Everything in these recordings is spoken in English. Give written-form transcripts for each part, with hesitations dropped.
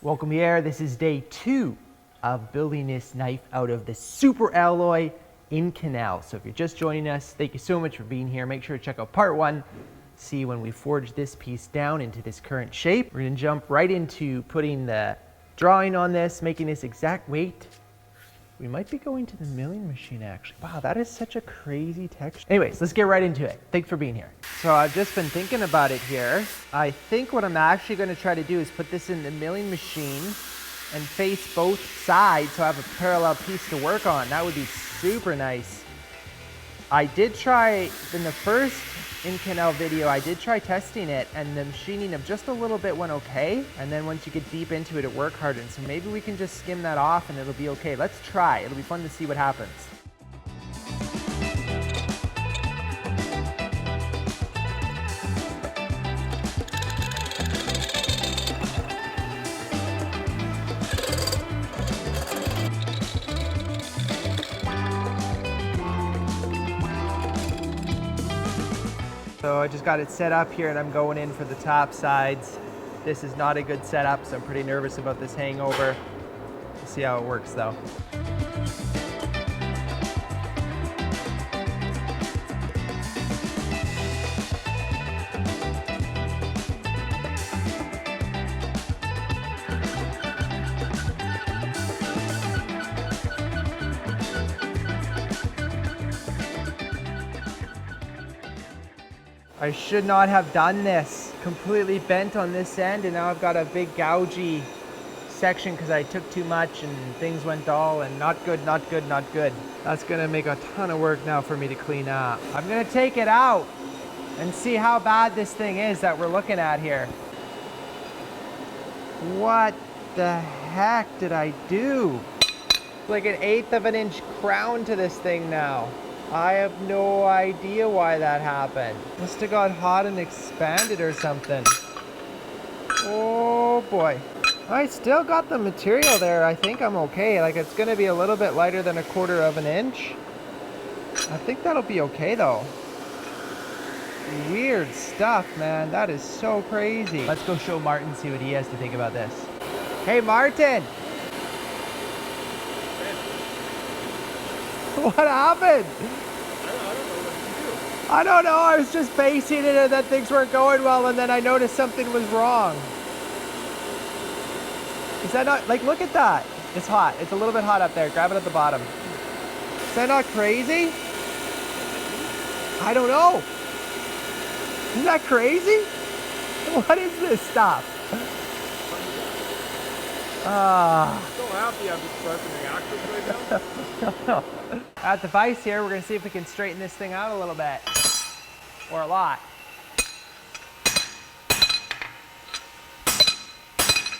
Welcome here. This is day 2 of building this knife out of the super alloy in canal. So if you're just joining us, thank you so much for being here. Make sure to check out part 1. See when we forge this piece down into this current shape. We're going to jump right into putting the drawing on this, making this exact weight. We might be going to the milling machine actually. Wow, that is such a crazy texture. Anyways, let's get right into it. Thanks for being here. So I've just been thinking about it here. I think what I'm actually going to try to do is put this in the milling machine and face both sides so I have a parallel piece to work on. That would be super nice. I did try in the first in-canal video, I did try testing it and the machining of just a little bit went okay. And then once you get deep into it, it work hardened. So maybe we can just skim that off and it'll be okay. Let's try. It'll be fun to see what happens. So I just got it set up here and I'm going in for the top sides. This is not a good setup, so I'm pretty nervous about this hangover. We'll see how it works though. I should not have done this. Completely bent on this end and now I've got a big gougy section because I took too much and things went dull and not good, not good, not good. That's gonna make a ton of work now for me to clean up. I'm gonna take it out and see how bad this thing is that we're looking at here. What the heck did I do? It's like 1/8 of an inch crown to this thing now. I have no idea why that happened. Must have got hot and expanded or something. Oh boy. I still got the material there. I think I'm okay. Like it's gonna be a little bit lighter than 1/4 of an inch. I think that'll be okay though. Weird stuff, man. That is so crazy. Let's go show Martin, see what he has to think about this. Hey Martin! What happened? I don't know. I was just facing it and then things weren't going well and then I noticed something was wrong. Is that not, like, look at that. It's hot. It's a little bit hot up there. Grab it at the bottom. Is that not crazy? I don't know. Isn't that crazy? What is this stuff? I'm so happy I'm just sharpening axles right now. At the vise here, we're going to see if we can straighten this thing out a little bit. Or a lot.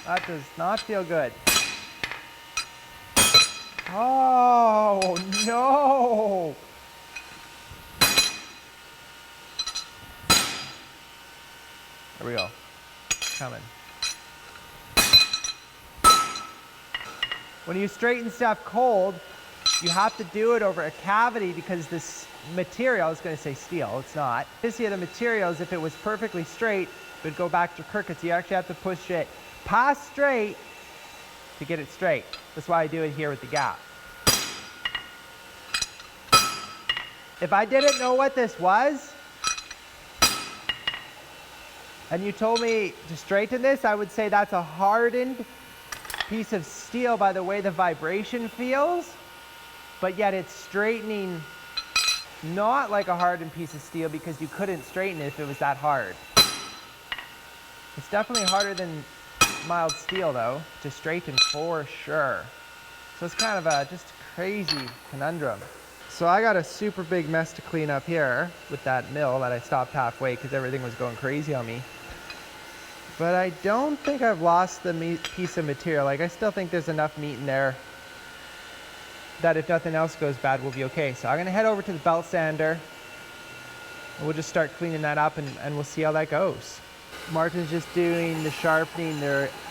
That does not feel good. Oh, no! There we go. Coming. When you straighten stuff cold, you have to do it over a cavity because this material, I was going to say steel, it's not. This here, the materials, if it was perfectly straight, it would go back to crooked. So you actually have to push it past straight to get it straight. That's why I do it here with the gap. If I didn't know what this was, and you told me to straighten this, I would say that's a hardened piece of steel by the way the vibration feels, but yet it's straightening not like a hardened piece of steel because you couldn't straighten it if it was that hard. It's definitely harder than mild steel though to straighten for sure. So it's kind of a just crazy conundrum. So I got a super big mess to clean up here with that mill that I stopped halfway because everything was going crazy on me. But I don't think I've lost the piece of material. Like I still think there's enough meat in there that if nothing else goes bad, we'll be okay. So I'm gonna head over to the belt sander and we'll just start cleaning that up and we'll see how that goes. Martin's just doing the sharpening.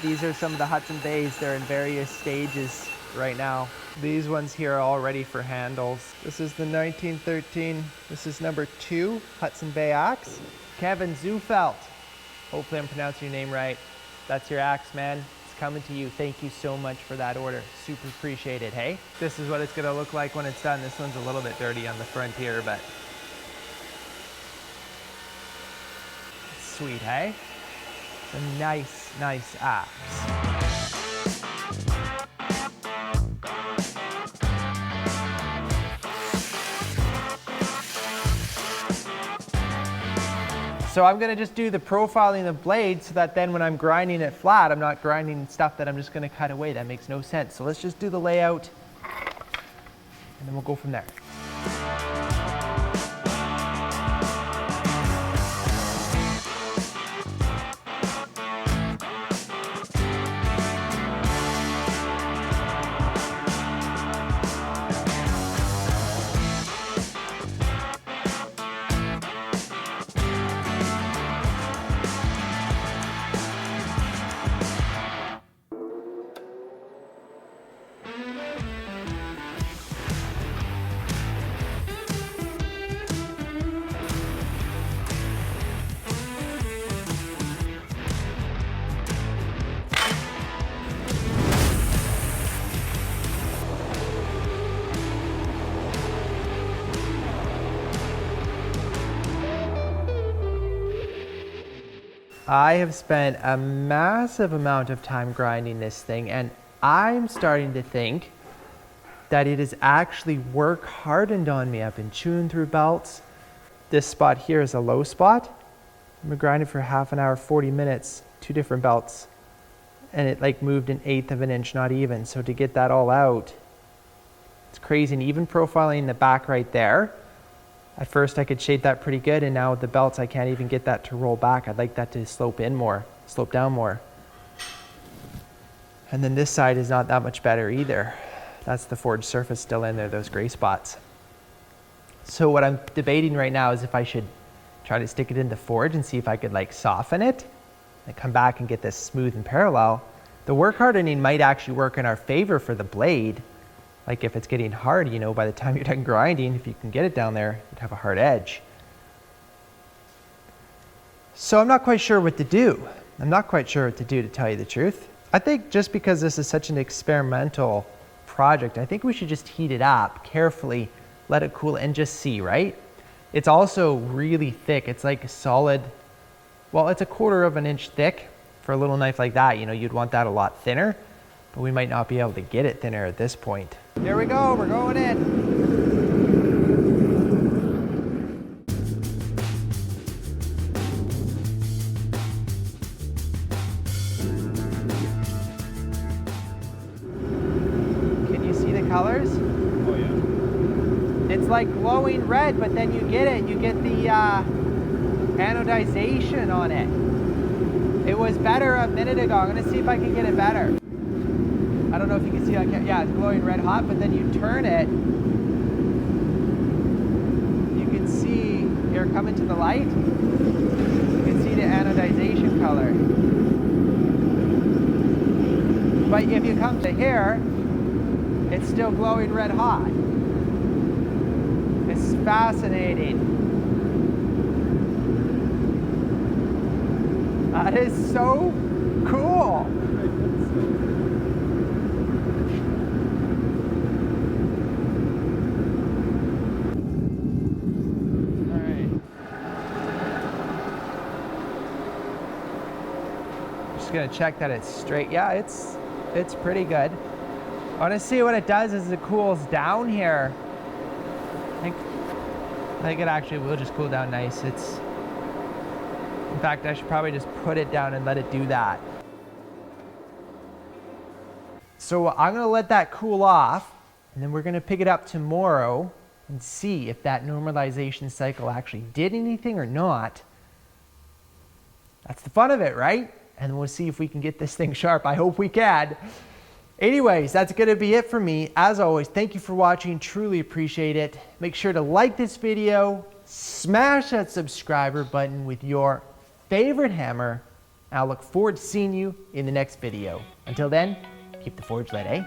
These are some of the Hudson Bays. They're in various stages right now. These ones here are all ready for handles. This is the 1913. This is number 2 Hudson Bay axe. Kevin Zufelt. Hopefully I'm pronouncing your name right. That's your axe, man. It's coming to you. Thank you so much for that order. Super appreciate it, hey? This is what it's gonna look like when it's done. This one's a little bit dirty on the front here, but it's sweet, hey? Some nice, nice apps. So I'm gonna just do the profiling of the blade so that then when I'm grinding it flat, I'm not grinding stuff that I'm just gonna cut away. That makes no sense. So let's just do the layout and then we'll go from there. I have spent a massive amount of time grinding this thing, and I'm starting to think that it is actually work hardened on me. I've been chewing through belts. This spot here is a low spot. I've been grinding for half an hour, 40 minutes, 2 different belts, and it like moved 1/8 of an inch, not even. So to get that all out, it's crazy. And even profiling the back right there, at first I could shade that pretty good, and now with the belts I can't even get that to roll back. I'd like that to slope in more, slope down more. And then this side is not that much better either. That's the forged surface still in there, those gray spots. So what I'm debating right now is if I should try to stick it in the forge and see if I could like soften it and come back and get this smooth and parallel. The work hardening might actually work in our favor for the blade. Like if it's getting hard, you know, by the time you're done grinding, if you can get it down there, you'd have a hard edge. So I'm not quite sure what to do. I'm not quite sure what to do, to tell you the truth. I think just because this is such an experimental project, I think we should just heat it up carefully, let it cool and just see, right? It's also really thick. It's like a solid, well, it's 1/4 of an inch thick. For a little knife like that, you know, you'd want that a lot thinner, but we might not be able to get it thinner at this point. Here we go, we're going in. Can you see the colors? Oh yeah. It's like glowing red, but then you get the anodization on it. It was better a minute ago. I'm gonna see if I can get it better. I don't know if you can see that. Yeah, it's glowing red hot, but then you turn it. You can see, here coming to the light, you can see the anodization color. But if you come to here, it's still glowing red hot. It's fascinating. That is so cool. Just gonna check that it's straight. Yeah, it's pretty good. I want to see what it does as it cools down here. I think it actually will just cool down nice. In fact, I should probably just put it down and let it do that. So I'm gonna let that cool off, and then we're gonna pick it up tomorrow and see if that normalization cycle actually did anything or not. That's the fun of it, right? And we'll see if we can get this thing sharp. I hope we can. Anyways, that's gonna be it for me. As always, thank you for watching. Truly appreciate it. Make sure to like this video, smash that subscriber button with your favorite hammer. I'll look forward to seeing you in the next video. Until then, keep the forge lit, eh?